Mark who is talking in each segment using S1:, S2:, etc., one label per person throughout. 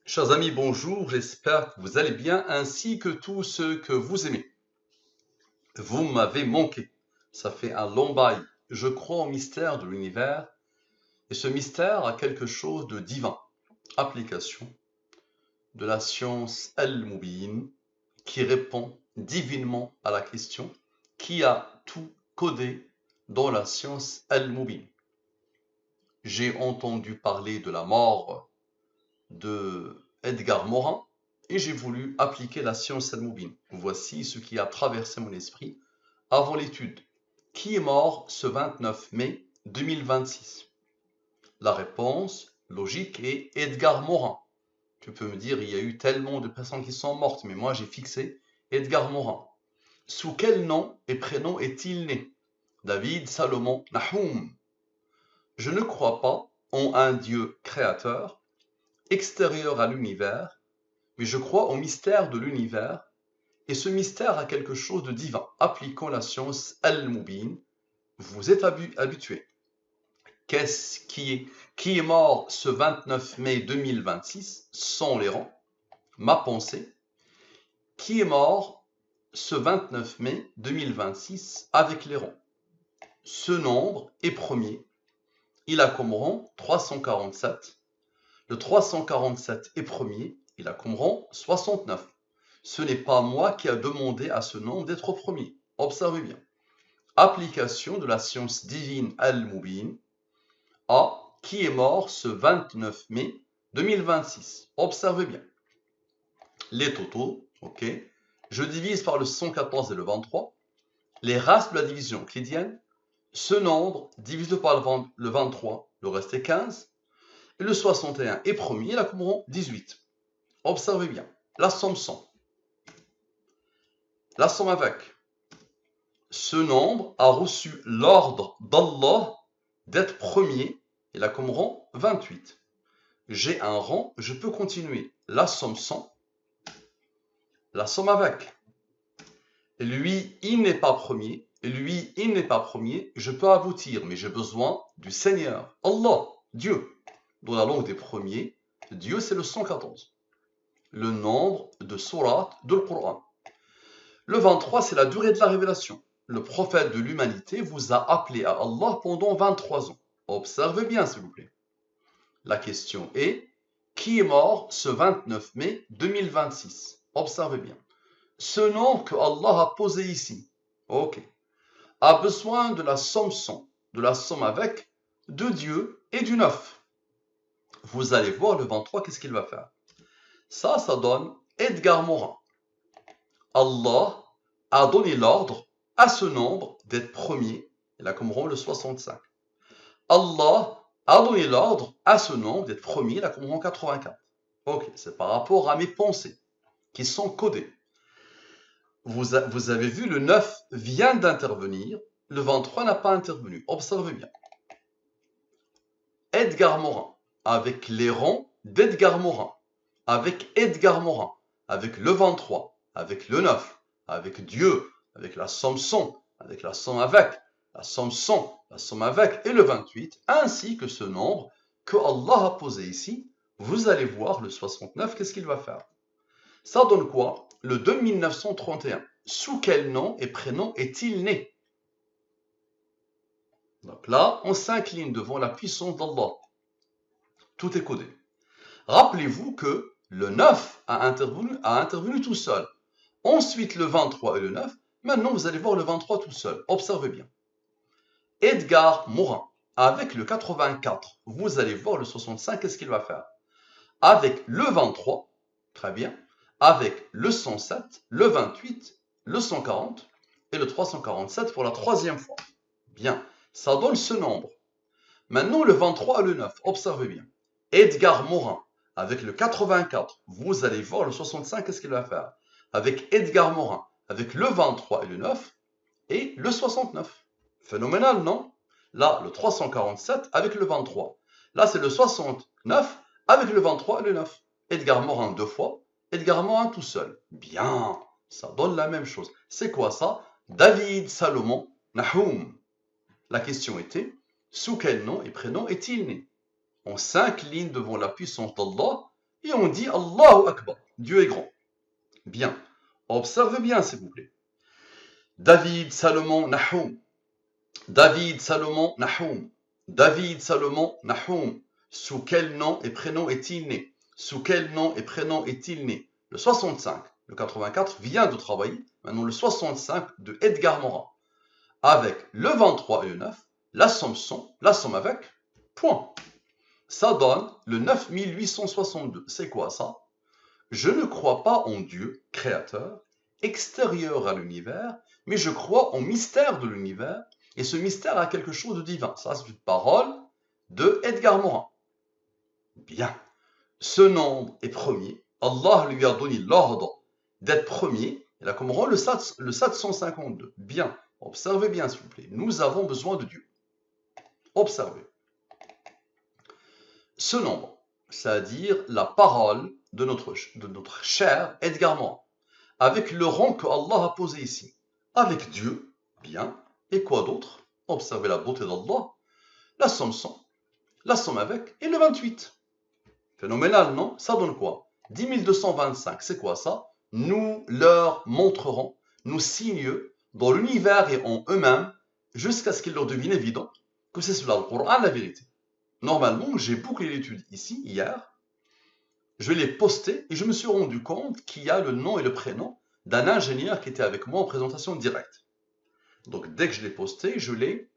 S1: Chers amis, bonjour, j'espère que vous allez bien ainsi que tous ceux que vous aimez. Vous m'avez manqué, ça fait un long bail. Je crois au mystère de l'univers et ce mystère a quelque chose de divin. Application de la science Al-Mubin qui répond divinement à la question qui a tout codé dans la science Al-Mubin. J'ai entendu parler de la mort de Edgar Morin et j'ai voulu appliquer la science Al-Mubin. Voici ce qui a traversé mon esprit avant l'étude. Qui est mort ce 29 mai 2026? La réponse logique est Edgar Morin. Tu peux me dire, il y a eu tellement de personnes qui sont mortes, mais moi j'ai fixé Edgar Morin. Sous quel nom et prénom est-il né? David Salomon Nahum. Je ne crois pas en un Dieu créateur, extérieur à l'univers, mais je crois au mystère de l'univers, et ce mystère a quelque chose de divin. Appliquons la science Al-Mubin. Vous êtes habitués. Qui est mort ce 29 mai 2026 sans les rangs? Ma pensée. Qui est mort ce 29 mai 2026 avec les rangs? Ce nombre est premier. Il a comme rang 347. Le 347 est premier. Il a comme rang 69. Ce n'est pas moi qui a demandé à ce nombre d'être premier. Observez bien. Application de la science divine Al-Mubin à qui est mort ce 29 mai 2026. Observez bien. Les totaux, ok. Je divise par le 114 et le 23. Les races de la division euclidienne. Ce nombre divisé par le 23, le reste est 15. Et le 61 est premier, la couronne 18. Observez bien. La somme 100. La somme avec. Ce nombre a reçu l'ordre d'Allah d'être premier, il a comme rang 28. J'ai un rang, je peux continuer. La somme 100, la somme avec. Lui, il n'est pas premier, lui, il n'est pas premier, je peux aboutir, mais j'ai besoin du Seigneur, Allah, Dieu. Dans la langue des premiers, Dieu c'est le 114. Le nombre de sourates de Coran. Le 23, c'est la durée de la révélation. Le prophète de l'humanité vous a appelé à Allah pendant 23 ans. Observez bien, s'il vous plaît. La question est, qui est mort ce 29 mai 2026? Observez bien. Ce nom que Allah a posé ici, ok, a besoin de la somme 100, de la somme avec, de Dieu et du 9. Vous allez voir le 23, qu'est-ce qu'il va faire? Ça donne Edgar Morin. Allah a donné l'ordre à ce nombre d'être premier, il a comme rang le 65. Allah a donné l'ordre à ce nombre d'être premier, il a comme rang 84. Ok, c'est par rapport à mes pensées qui sont codées. Vous avez vu, le 9 vient d'intervenir, le 23 n'a pas intervenu. Observez bien. Edgar Morin, avec les rangs d'Edgar Morin, avec Edgar Morin, avec le 23, avec le 9, avec Dieu, avec la somme 100, avec la somme avec, la somme 100, la somme avec, et le 28, ainsi que ce nombre que Allah a posé ici, vous allez voir le 69, qu'est-ce qu'il va faire? Ça donne quoi? Le 2931. Sous quel nom et prénom est-il né? Donc là, on s'incline devant la puissance d'Allah. Tout est codé. Rappelez-vous que le 9 a intervenu tout seul. Ensuite, le 23 et le 9. Maintenant, vous allez voir le 23 tout seul. Observez bien. Edgar Morin, avec le 84, vous allez voir le 65, qu'est-ce qu'il va faire? Avec le 23, très bien, avec le 107, le 28, le 140 et le 347 pour la troisième fois. Bien, ça donne ce nombre. Maintenant, le 23 et le 9, observez bien. Edgar Morin, avec le 84, vous allez voir le 65, qu'est-ce qu'il va faire? Avec Edgar Morin, avec le 23 et le 9, et le 69. Phénoménal, non? Là, le 347 avec le 23. Là, c'est le 69 avec le 23 et le 9. Edgar Morin deux fois, Edgar Morin tout seul. Bien, ça donne la même chose. C'est quoi ça? David Salomon Nahum. La question était, sous quel nom et prénom est-il né? On s'incline devant la puissance d'Allah et on dit Allahu Akbar. Dieu est grand. Bien. Observez bien, s'il vous plaît. David, Salomon, Nahum. David, Salomon, Nahum. David, Salomon, Nahum. Sous quel nom et prénom est-il né? Sous quel nom et prénom est-il né? Le 65, le 84 vient de travailler. Maintenant, le 65 de Edgar Morin. Avec le 23 et le 9, la somme avec, point. Ça donne le 9862. C'est quoi ça? Je ne crois pas en Dieu, créateur, extérieur à l'univers, mais je crois en mystère de l'univers, et ce mystère a quelque chose de divin. Ça, c'est une parole de Edgar Morin. Bien. Ce nombre est premier. Allah lui a donné l'ordre d'être premier. Il a comme rang le 752. Bien. Observez bien, s'il vous plaît. Nous avons besoin de Dieu. Observez. Ce nombre, c'est-à-dire la parole de notre cher Edgar Morin, avec le rang que Allah a posé ici. Avec Dieu, bien. Et quoi d'autre? Observez la beauté d'Allah. La somme sans, la somme avec, et le 28. Phénoménal, non? Ça donne quoi? 10 225. C'est quoi ça? Nous leur montrerons, nous signent dans l'univers et en eux-mêmes, jusqu'à ce qu'il leur devienne évident que c'est cela le Coran la vérité. Normalement, j'ai bouclé l'étude ici, hier. Je l'ai posté et je me suis rendu compte qu'il y a le nom et le prénom d'un ingénieur qui était avec moi en présentation directe. Donc, dès que je l'ai posté, je l'ai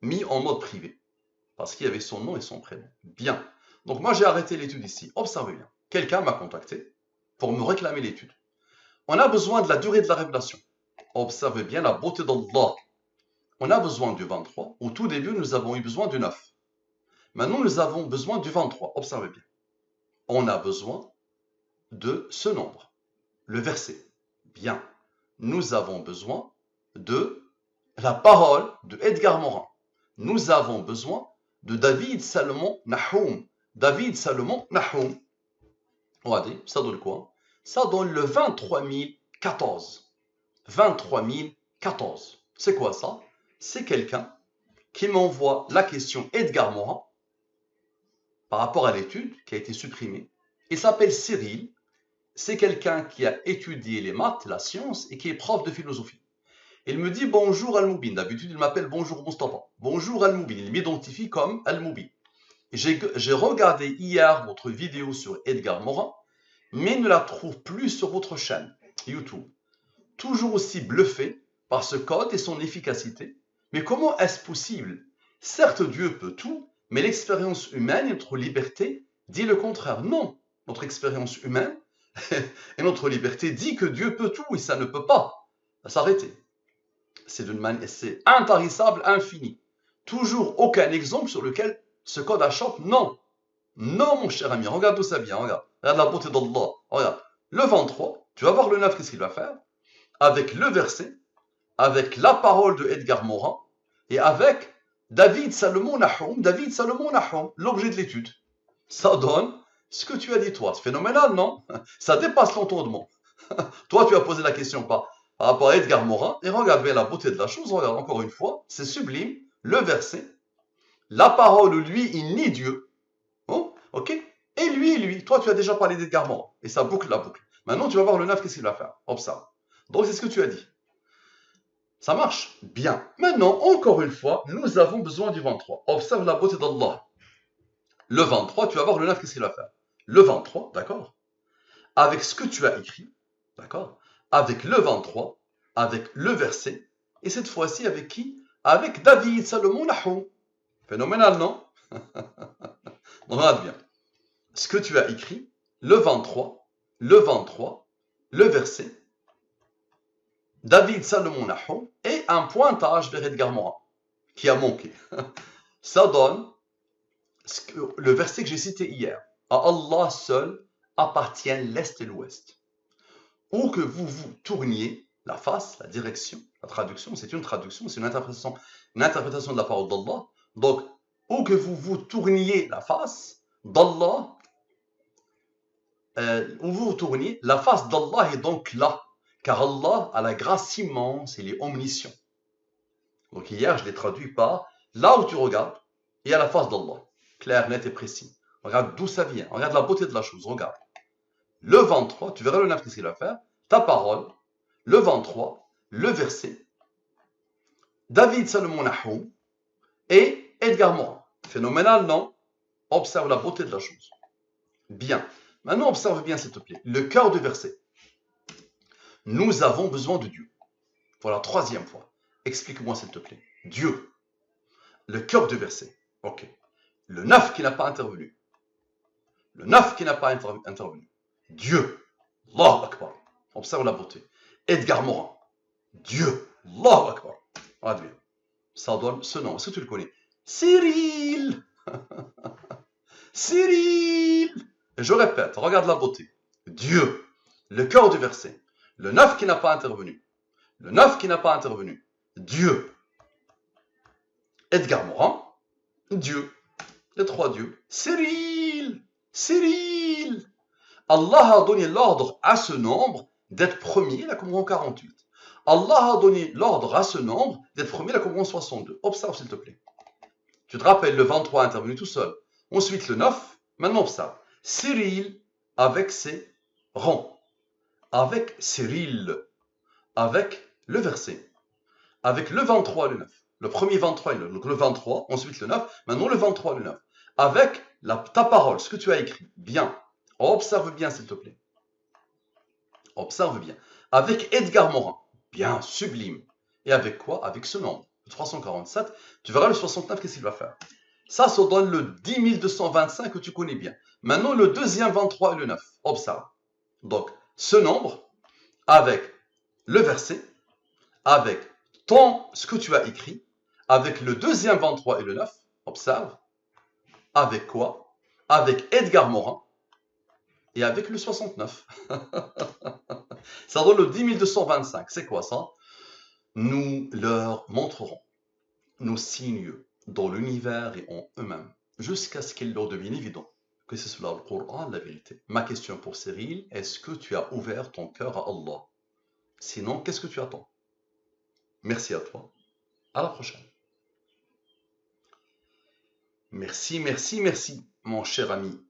S1: mis en mode privé. Parce qu'il y avait son nom et son prénom. Bien. Donc, moi, j'ai arrêté l'étude ici. Observez bien. Quelqu'un m'a contacté pour me réclamer l'étude. On a besoin de la durée de la révélation. Observez bien la beauté d'Allah. On a besoin du 23. Au tout début, nous avons eu besoin du 9. Maintenant, nous avons besoin du 23. Observez bien. On a besoin de ce nombre. Le verset. Bien. Nous avons besoin de la parole de Edgar Morin. Nous avons besoin de David Salomon Nahum. David Salomon Nahum. Regardez, ça donne quoi? Ça donne le 23 014. 23 014. C'est quoi ça? C'est quelqu'un qui m'envoie la question Edgar Morin par rapport à l'étude qui a été supprimée. Il s'appelle Cyril. C'est quelqu'un qui a étudié les maths, la science et qui est prof de philosophie. Il me dit bonjour Al-Moubin. D'habitude, il m'appelle bonjour Mustafa. Bonjour Al-Moubin. Il m'identifie comme Al-Moubin. J'ai regardé hier votre vidéo sur Edgar Morin, mais ne la trouve plus sur votre chaîne YouTube. Toujours aussi bluffé par ce code et son efficacité. Mais comment est-ce possible? Certes, Dieu peut tout, mais l'expérience humaine et notre liberté dit le contraire. Non, notre expérience humaine et notre liberté dit que Dieu peut tout et ça ne peut pas s'arrêter. C'est intarissable, infini. Toujours aucun exemple sur lequel ce code achoppe. Non. Non, mon cher ami, regarde tout ça bien, regarde. Regarde la beauté d'Allah. Regarde. Le 23, tu vas voir le 9, qu'est-ce qu'il va faire? Avec le verset, avec la parole de Edgar Morin, et avec David Salomon Nahum, l'objet de l'étude. Ça donne ce que tu as dit toi. C'est phénoménal, non? Ça dépasse l'entendement. Toi, tu as posé la question par rapport à Edgar Morin, et regarde bien la beauté de la chose, regarde encore une fois, c'est sublime, le verset, la parole, lui, il nie Dieu. Oh, ok? Et lui, toi, tu as déjà parlé d'Edgar Morin, et ça boucle la boucle. Maintenant, tu vas voir le 9, qu'est-ce qu'il va faire? Observe. Donc, c'est ce que tu as dit. Ça marche? Bien. Maintenant, encore une fois, nous avons besoin du 23. Observe la beauté d'Allah. Le 23, tu vas voir le 9, qu'est-ce qu'il va faire? Le 23, d'accord? Avec ce que tu as écrit, d'accord? Avec le 23, avec le verset, et cette fois-ci avec qui? Avec David Salomon Nahum. Phénoménal, non? On regarde bien. Ce que tu as écrit, le 23, le verset, David Salomon Nahum, et un pointage vers Edgar Morin, qui a manqué. Ça donne le verset que j'ai cité hier. À Allah seul appartiennent l'Est et l'Ouest. Où que vous vous tourniez, la face, la direction, la traduction, c'est une traduction, c'est une interprétation de la parole d'Allah. Donc, où que vous vous tourniez la face d'Allah, où vous vous tourniez, la face d'Allah est donc là, car Allah a la grâce immense, il est omniscient. Donc hier, je l'ai traduit par là où tu regardes, et à la face d'Allah. Clair, net et précis. Regarde d'où ça vient. Regarde la beauté de la chose. Regarde. Le 23, tu verras le 9, qu'est-ce qu'il va faire? Ta parole, le 23, le verset, David Salomon Nahoum et Edgar Morin. Phénoménal, non? Observe la beauté de la chose. Bien. Maintenant, observe bien, s'il te plaît. Le cœur du verset. Nous avons besoin de Dieu. Pour la troisième fois. Explique-moi, s'il te plaît. Dieu. Le cœur du verset. Ok. Le 9 qui n'a pas intervenu. Le 9 qui n'a pas intervenu. Dieu. Allahu Akbar. Observe la beauté. Edgar Morin. Dieu. Allahu Akbar. Regarde bien. Ça donne ce nom. Est-ce que tu le connais? Cyril. Cyril. Et je répète, regarde la beauté. Dieu. Le cœur du verset. Le 9 qui n'a pas intervenu. Le 9 qui n'a pas intervenu. Dieu. Edgar Morin. Dieu. Les trois dieux. Cyril. Cyril. Allah a donné l'ordre à ce nombre d'être premier, la Qumran 48. Allah a donné l'ordre à ce nombre d'être premier, la Qumran 62. Observe s'il te plaît. Tu te rappelles, le 23 est intervenu tout seul. Ensuite le 9, maintenant observe. Cyril avec ses rangs. Avec Cyril. Avec le verset. Avec le 23 et le 9. Le premier 23 et le 23, ensuite le 9, maintenant le 23 et le 9. Avec ta parole, ce que tu as écrit. Bien. Observe bien, s'il te plaît. Observe bien. Avec Edgar Morin. Bien, sublime. Et avec quoi? Avec ce nombre. Le 347. Tu verras le 69, qu'est-ce qu'il va faire? Ça donne le 10 225 que tu connais bien. Maintenant, le deuxième 23 et le 9. Observe. Donc, ce nombre, avec le verset, avec ce que tu as écrit, avec le deuxième 23 et le 9. Observe. Avec quoi? Avec Edgar Morin. Et avec le 69. Ça donne le 10 225. C'est quoi ça? Nous leur montrerons nos signes dans l'univers et en eux-mêmes, jusqu'à ce qu'il leur devienne évident que c'est cela le Coran, la vérité. Ma question pour Cyril, est-ce que tu as ouvert ton cœur à Allah? Sinon, qu'est-ce que tu attends? Merci à toi. À la prochaine. Merci, merci, merci, mon cher ami.